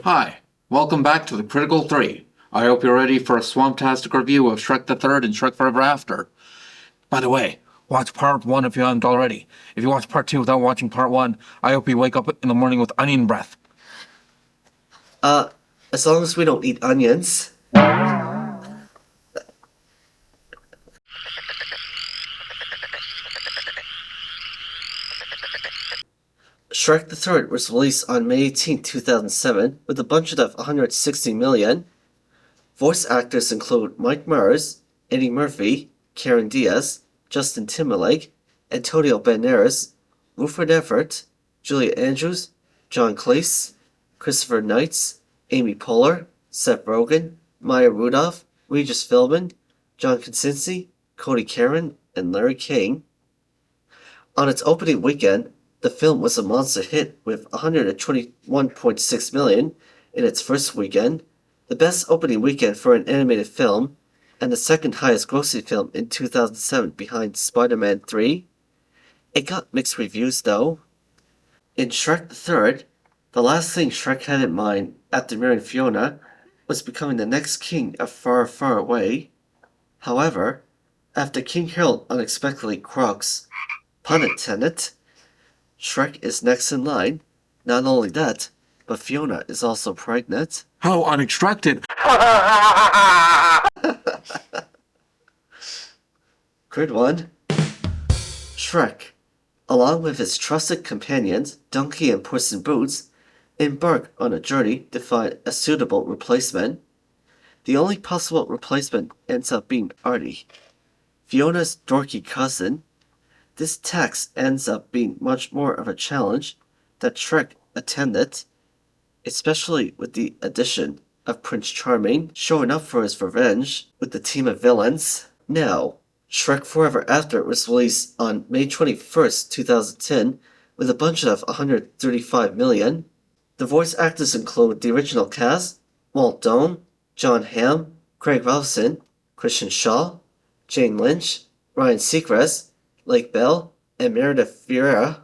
Hi, welcome back to the Critical 3. I hope you're ready for a swamptastic review of Shrek the Third and Shrek Forever After. By the way, watch part 1 if you haven't already. If you watch part 2 without watching part 1, I hope you wake up in the morning with onion breath. As long as we don't eat onions. Shrek the Third was released on May 18, 2007, with a budget of $160 million. Voice actors include Mike Myers, Eddie Murphy, Karen Diaz, Justin Timberlake, Antonio Banderas, Rupert Everett, Julia Andrews, John Cleese, Christopher Knights, Amy Poehler, Seth Rogen, Maya Rudolph, Regis Philbin, John Krasinski, Cody Caron, and Larry King. On its opening weekend, the film was a monster hit with $121.6 million in its first weekend, the best opening weekend for an animated film, and the second highest grossing film in 2007 behind Spider-Man 3. It got mixed reviews though. In Shrek the Third, the last thing Shrek had in mind after marrying Fiona was becoming the next king of Far, Far Away. However, after King Harold unexpectedly croaks, pun intended, Shrek is next in line. Not only that, but Fiona is also pregnant. How unexpected! Good one. Shrek, along with his trusted companions, Donkey and Puss in Boots, embark on a journey to find a suitable replacement. The only possible replacement ends up being Artie, Fiona's dorky cousin. This task ends up being much more of a challenge that Shrek attended, especially with the addition of Prince Charming showing up for his revenge with the team of villains. Now, Shrek Forever After was released on May 21st, 2010, with a budget of $135 million. The voice actors include the original cast, Walt Doan, John Hamm, Craig Robinson, Christian Shaw, Jane Lynch, Ryan Seacrest, Lake Bell, and Meredith Vieira.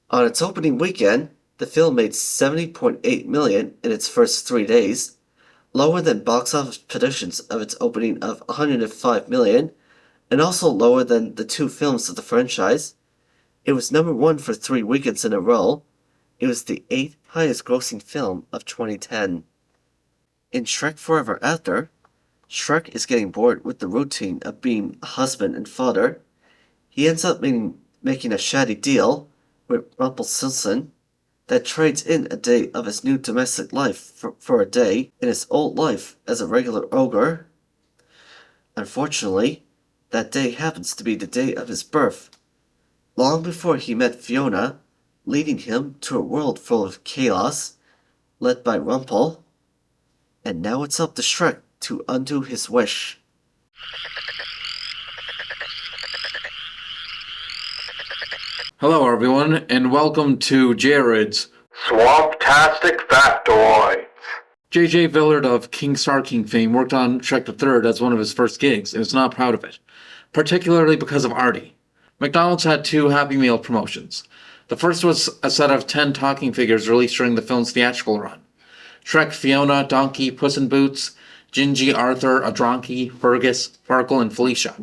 On its opening weekend, the film made $70.8 million in its first 3 days, lower than box office predictions of its opening of $105 million, and also lower than the 2 films of the franchise. It was number 1 for 3 weekends in a row. It was the 8th highest grossing film of 2010. In Shrek Forever After, Shrek is getting bored with the routine of being a husband and father. He ends up making a shady deal with Rumpelstiltskin that trades in a day of his new domestic life for a day in his old life as a regular ogre. Unfortunately, that day happens to be the day of his birth, long before he met Fiona, leading him to a world full of chaos, led by Rumpel. And now it's up to Shrek to undo his wish. Hello everyone, and welcome to Jared's Swamptastic Factoids. J.J. Villard of King Star King fame worked on Shrek the Third as one of his first gigs and is not proud of it, particularly because of Artie. McDonald's had 2 Happy Meal promotions. The first was a set of 10 talking figures released during the film's theatrical run. Shrek, Fiona, Donkey, Puss in Boots, Gingy, Arthur, Adronki, Fergus, Farkle, and Felicia.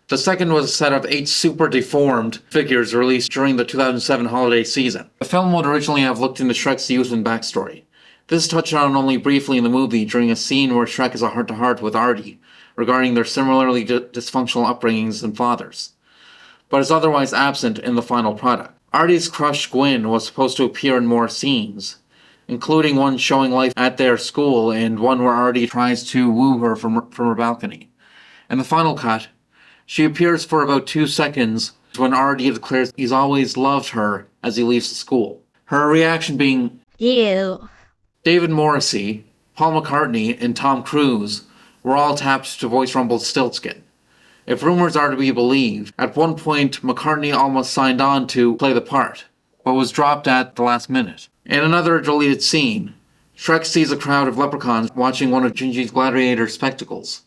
The second was a set of 8 super deformed figures released during the 2007 holiday season. The film would originally have looked into Shrek's youth and backstory. This is touched on only briefly in the movie during a scene where Shrek has a heart-to-heart with Artie regarding their similarly dysfunctional upbringings and fathers, but is otherwise absent in the final product. Artie's crush Gwyn was supposed to appear in more scenes, including one showing life at their school and one where Artie tries to woo her from her balcony. In the final cut, she appears for about 2 seconds when Artie declares he's always loved her as he leaves the school. Her reaction being, Ew. David Morrissey, Paul McCartney, and Tom Cruise were all tapped to voice Rumpelstiltskin. If rumors are to be believed, at one point McCartney almost signed on to play the part, but was dropped at the last minute. In another deleted scene, Shrek sees a crowd of leprechauns watching one of Gingy's gladiator spectacles.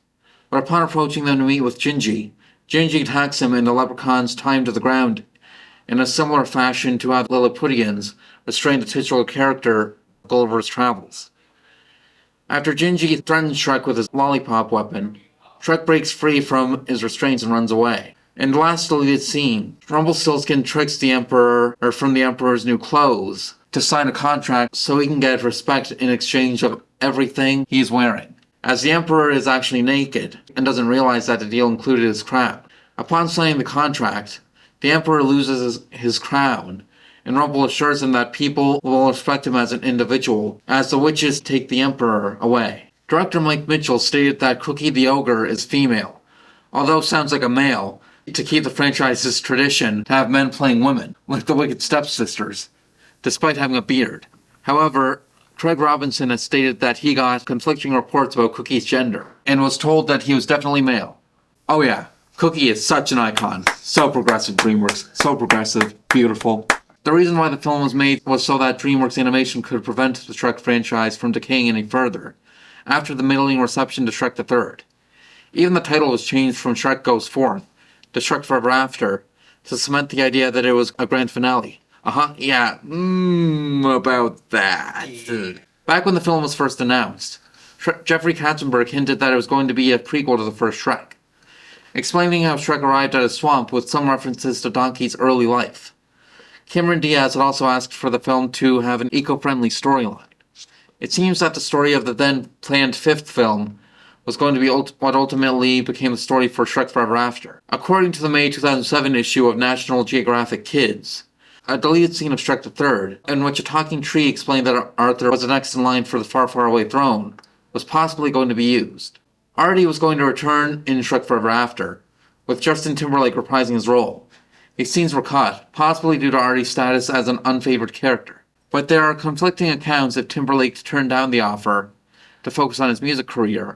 But upon approaching them to meet with Gingy attacks him and the leprechauns tie him to the ground in a similar fashion to how the Lilliputians restrained the titular character Gulliver's Travels. After Gingy threatens Shrek with his lollipop weapon, Shrek breaks free from his restraints and runs away. In the last deleted scene, Rumpelstiltskin tricks the Emperor, or from the Emperor's new clothes, to sign a contract so he can get respect in exchange of everything he's wearing, as the Emperor is actually naked and doesn't realize that the deal included his crown. Upon signing the contract, the Emperor loses his crown, and Rumple assures him that people will respect him as an individual, as the witches take the Emperor away. Director Mike Mitchell stated that Cookie the Ogre is female, although sounds like a male, to keep the franchise's tradition to have men playing women, like the Wicked Stepsisters, despite having a beard. However, Craig Robinson has stated that he got conflicting reports about Cookie's gender, and was told that he was definitely male. Oh yeah, Cookie is such an icon. So progressive, DreamWorks. So progressive. Beautiful. The reason why the film was made was so that DreamWorks Animation could prevent the Shrek franchise from decaying any further, after the middling reception to Shrek the Third. Even the title was changed from Shrek Goes Forth to Shrek Forever After, to cement the idea that it was a grand finale. Yeah, about that. Back when the film was first announced, Jeffrey Katzenberg hinted that it was going to be a prequel to the first Shrek, explaining how Shrek arrived at a swamp with some references to Donkey's early life. Cameron Diaz had also asked for the film to have an eco-friendly storyline. It seems that the story of the then planned fifth film was going to be what ultimately became the story for Shrek Forever After. According to the May 2007 issue of National Geographic Kids, a deleted scene of Shrek the Third, in which a talking tree explained that Arthur was the next in line for the far, far away throne, was possibly going to be used. Artie was going to return in Shrek Forever After, with Justin Timberlake reprising his role. These scenes were cut, possibly due to Artie's status as an unfavored character. But there are conflicting accounts if Timberlake turned down the offer to focus on his music career,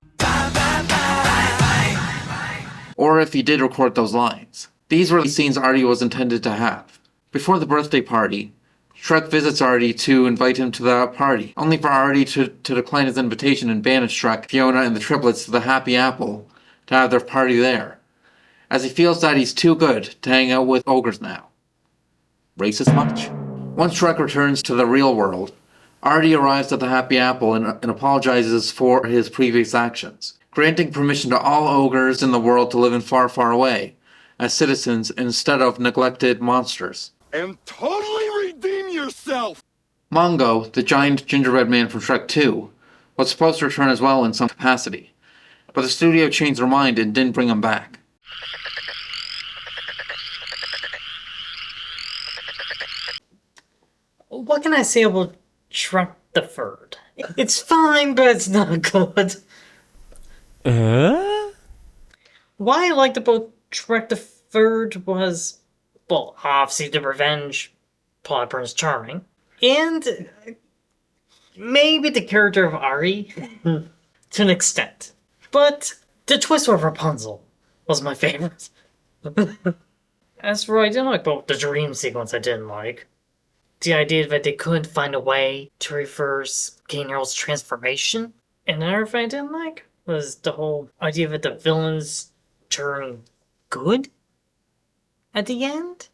or if he did record those lines. These were the scenes Artie was intended to have. Before the birthday party, Shrek visits Artie to invite him to the party, only for Artie to decline his invitation and banish Shrek, Fiona, and the triplets to the Happy Apple to have their party there, as he feels that he's too good to hang out with ogres now. Racist much? Once Shrek returns to the real world, Artie arrives at the Happy Apple and apologizes for his previous actions, granting permission to all ogres in the world to live in far, far away, as citizens instead of neglected monsters. And totally redeem yourself! Mongo, the giant gingerbread man from Shrek 2, was supposed to return as well in some capacity, but the studio changed their mind and didn't bring him back. What can I say about Shrek the Third? It's fine, but it's not good. What I liked about Shrek the Third was, well, obviously the revenge plot of Prince Charming, and maybe the character of Ari, to an extent. But the twist with Rapunzel was my favorite. As for what I didn't like about the dream sequence, I didn't like. The idea that they couldn't find a way to reverse Gainar's transformation. And another thing I didn't like was the whole idea that the villains turn good at the end.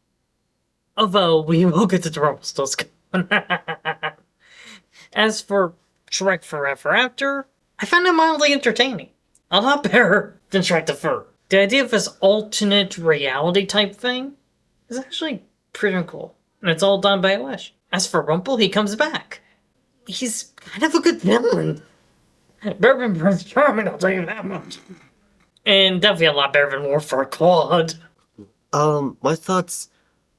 Although we will get to the Rumpelstiltskin. As for Shrek Forever After, I found it mildly entertaining. A lot better than Shrek the Third. The idea of this alternate reality type thing is actually pretty cool. And it's all done by Wish. As for Rumple, he comes back. He's kind of a good villain. Better than Prince Charming, I'll tell you that much. And definitely a lot better than War for Claude. My thoughts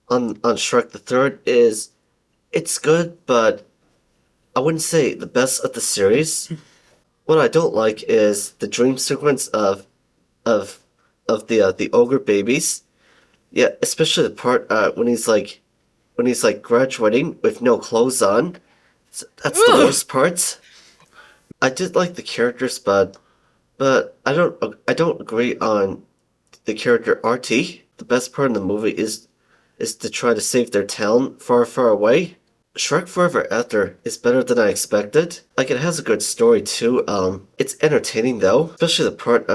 on Shrek the Third is it's good, but I wouldn't say the best of the series. What I don't like is the dream sequence of the ogre babies. Yeah, especially the part when he's graduating with no clothes on. That's the worst part. I did like the characters, but I don't agree on the character Artie. The best part in the movie is to try to save their town far, far away. Shrek Forever After is better than I expected. Like, it has a good story too. It's entertaining though, especially the part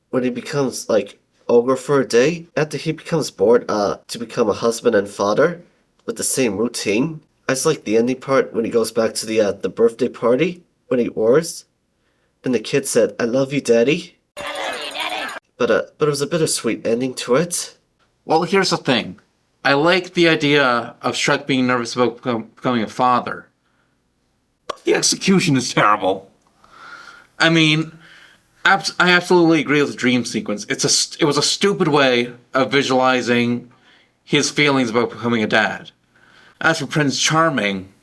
when he becomes like ogre for a day after he becomes bored to become a husband and father with the same routine. I just like the ending part when he goes back to the birthday party when he roars. And the kid said, "I love you, Daddy." But it was a bittersweet ending to it. Well, here's the thing. I like the idea of Shrek being nervous about becoming a father. But the execution is terrible. I mean, I absolutely agree with the dream sequence. It was a stupid way of visualizing his feelings about becoming a dad. As for Prince Charming,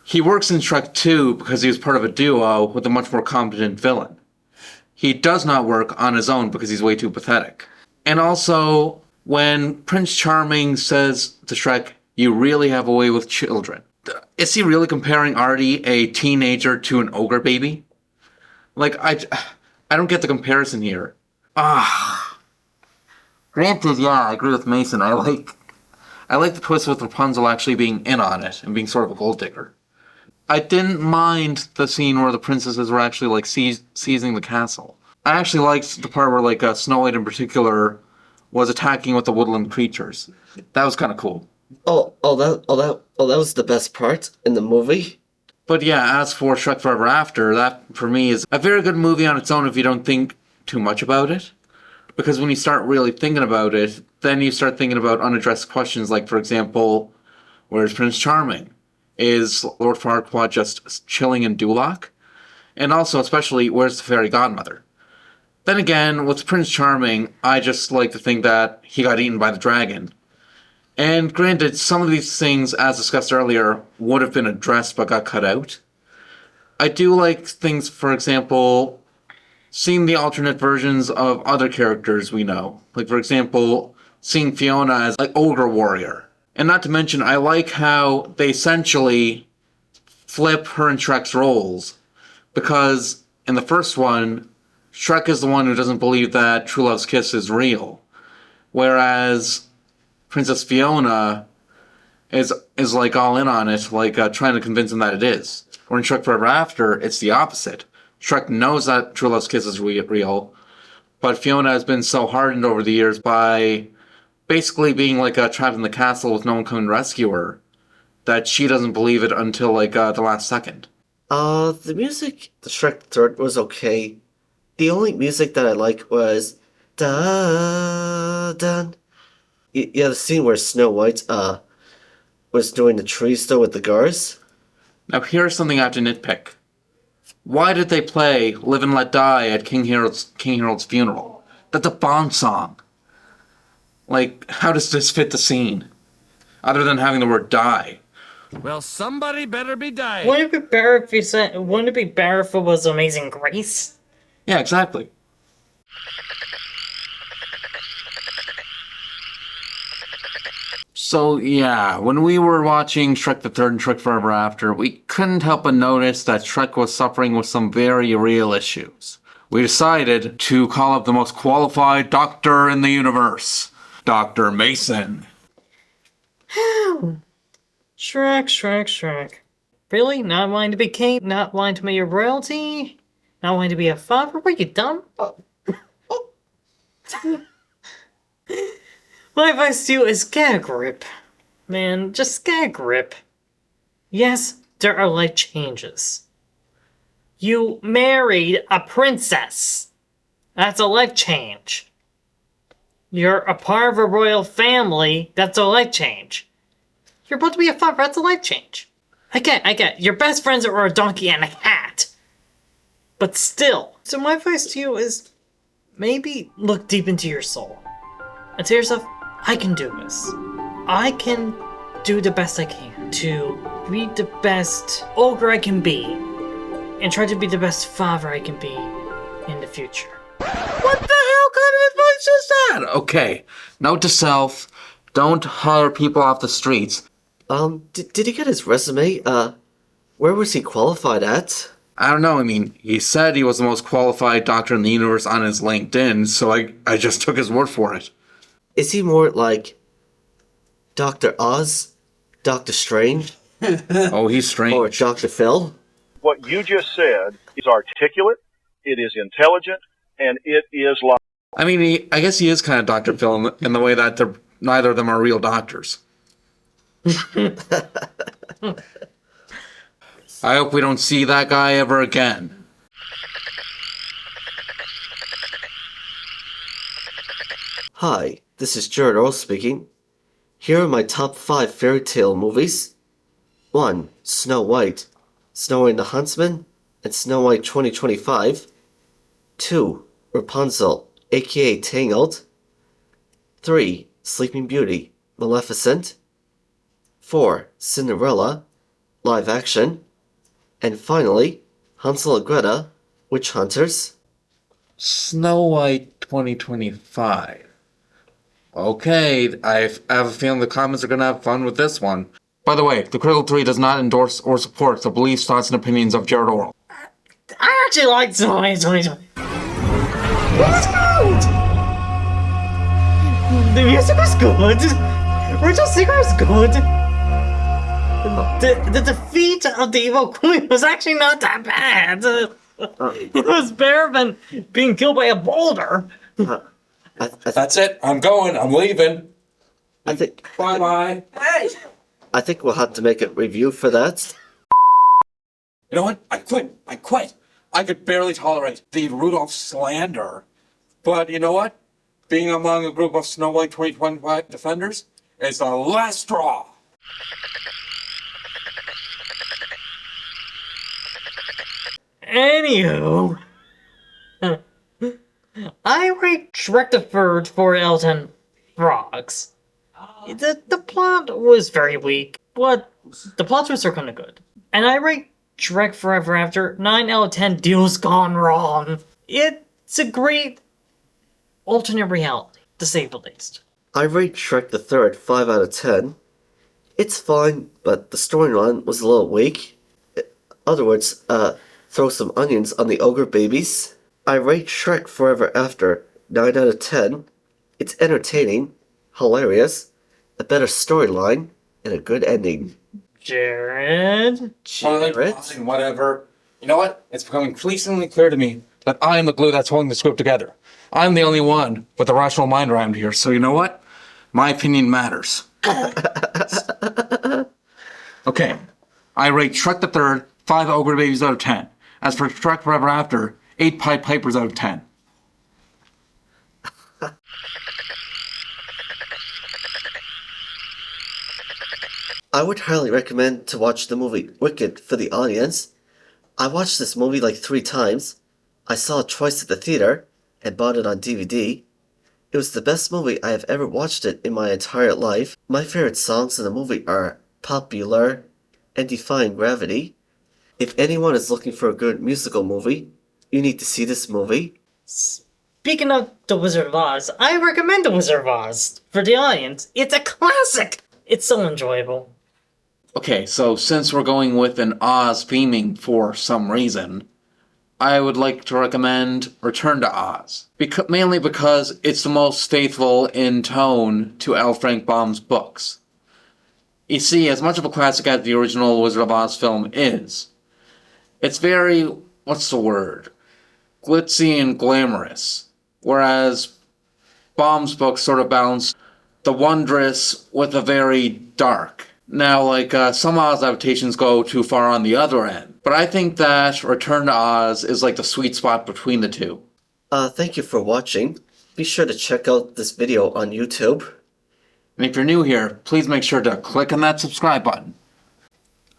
he works in Shrek 2 because he was part of a duo with a much more competent villain. He does not work on his own because he's way too pathetic. And also, when Prince Charming says to Shrek, "You really have a way with children," is he really comparing Artie, a teenager, to an ogre baby? Like, I don't get the comparison here. Granted, yeah, I agree with Mason. I like the twist with Rapunzel actually being in on it and being sort of a gold digger. I didn't mind the scene where the princesses were actually like seizing the castle. I actually liked the part where like Snow White in particular was attacking with the woodland creatures. That was kind of cool. That was the best part in the movie. But yeah, as for Shrek Forever After, that for me is a very good movie on its own if you don't think too much about it. Because when you start really thinking about it, then you start thinking about unaddressed questions like, for example, where's Prince Charming? Is Lord Farquaad just chilling in Duloc? And also, especially, where's the fairy godmother? Then again, with Prince Charming, I just like to think that he got eaten by the dragon. And granted, some of these things, as discussed earlier, would have been addressed but got cut out. I do like things, for example, seeing the alternate versions of other characters we know. Like, for example, seeing Fiona as, like, Ogre Warrior. And not to mention, I like how they essentially flip her and Shrek's roles. Because in the first one, Shrek is the one who doesn't believe that True Love's kiss is real. Whereas Princess Fiona is like all in on it, like trying to convince him that it is. Or in Shrek Forever After, it's the opposite. Shrek knows that True Love's kiss is real, but Fiona has been so hardened over the years by basically being like trapped in the castle with no one coming to rescue her, that she doesn't believe it until like the last second. The music, the Shrek third was okay. The only music that I like was da dun. Yeah, the scene where Snow White was doing the tree still with the guards. Now here's something I have to nitpick. Why did they play Live and Let Die at King Harold's funeral? That's a Bond song. Like, how does this fit the scene? Other than having the word die. Well, somebody better be dying. Wouldn't it be better if you said? Wouldn't it be better if it was Amazing Grace? Yeah, exactly. So yeah, when we were watching Shrek the Third and Shrek Forever After, we couldn't help but notice that Shrek was suffering with some very real issues. We decided to call up the most qualified doctor in the universe, Dr. Mason. Shrek. Really? Not wanting to be king? Not wanting to be a royalty? Not wanting to be a father? Were you dumb? My advice to you is get a grip. Man, just get a grip. Yes, there are life changes. You married a princess. That's a life change. You're a part of a royal family. That's a life change. You're about to be a father. That's a life change. I get. Your best friends are a donkey and a cat. But still. So my advice to you is maybe look deep into your soul. And tell yourself, I can do this. I can do the best I can to be the best ogre I can be. And try to be the best father I can be in the future. What the hell kind of advice is that? Okay, note to self, don't hire people off the streets. Did he get his resume? Where was he qualified at? I don't know, I mean, he said he was the most qualified doctor in the universe on his LinkedIn, so I just took his word for it. Is he more like Dr. Oz? Dr. Strange? Oh, he's strange. Or Dr. Phil? What you just said is articulate, it is intelligent, and it is logical. I mean, I guess he is kind of Dr. Phil in the way that neither of them are real doctors. I hope we don't see that guy ever again. Hi, this is Jared Earl speaking. Here are my top 5 fairy tale movies. 1. Snow White, Snow White and the Huntsman, and Snow White 2025. 2. Rapunzel, aka Tangled. 3. Sleeping Beauty, Maleficent. 4. Cinderella, live action. And finally, Hansel and Gretel, Witch Hunters. Snow White 2025. Okay, I have a feeling the comments are gonna have fun with this one. By the way, the Critical 3 does not endorse or support the beliefs, thoughts, and opinions of Jared Orwell. I actually like Snow White 2020. It's good! The music was good. Rachel Seeger was good. The defeat of the evil queen was actually not that bad. It was better than being killed by a boulder. That's it. I'm going. I'm leaving. I think Bye-bye. Hey! I think we'll have to make a review for that. You know what? I quit. I could barely tolerate the Rudolph slander. But you know what? Being among a group of Snow White 2025 defenders is the last straw. Anywho, I rate Shrek the Third 4 out of 10 frogs. The plot was very weak, but the plot twists are kind of good. And I rate Shrek Forever After 9 out of 10 deals gone wrong. It's a great alternate reality, to say the least. I rate Shrek the Third 5 out of 10. It's fine, but the storyline was a little weak. In other words, throw some onions on the ogre babies. I rate Shrek Forever After 9 out of 10. It's entertaining, hilarious, a better storyline, and a good ending. Jared? Fine, whatever. You know what? It's becoming increasingly clear to me that I'm the glue that's holding the script together. I'm the only one with a rational mind around here, so you know what? My opinion matters. Okay. I rate Shrek the Third 5 ogre babies out of 10. As for Shrek Forever After, 8 Pied Pipers out of 10. I would highly recommend to watch the movie Wicked for the audience. I watched this movie like 3 times. I saw it twice at the theater and bought it on DVD. It was the best movie I have ever watched it in my entire life. My favorite songs in the movie are Popular and Defying Gravity. If anyone is looking for a good musical movie, you need to see this movie. Speaking of The Wizard of Oz, I recommend The Wizard of Oz for the audience. It's a classic! It's so enjoyable. Okay, so since we're going with an Oz theming for some reason, I would like to recommend Return to Oz. Mainly because it's the most faithful in tone to L. Frank Baum's books. You see, as much of a classic as the original Wizard of Oz film is, it's very, what's the word? Glitzy and glamorous. Whereas Baum's books sort of balance the wondrous with the very dark. Now, some Oz adaptations go too far on the other end, but I think that Return to Oz is like the sweet spot between the two. Thank you for watching. Be sure to check out this video on YouTube. And if you're new here, please make sure to click on that subscribe button.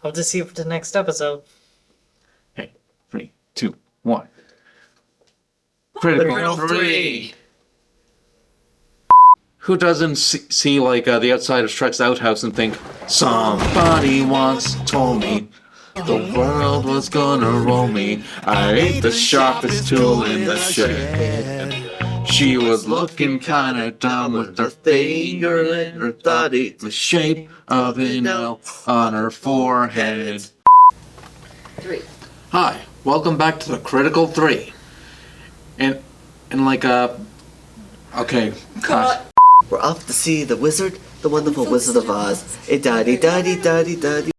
Hope to see you for the next episode. Okay, 3, 2, 1. Critical 3! Who doesn't see the outside of Shrek's outhouse and think, somebody once told me the world was gonna roll me. I ate the sharpest tool in the shed. She was looking kinda dumb with her finger in her body, the shape of an L on her forehead. 3. Hi, welcome back to the Critical 3. Okay, cut. We're off to see the wizard, the wonderful Wizard of Oz. A daddy, daddy, daddy, daddy.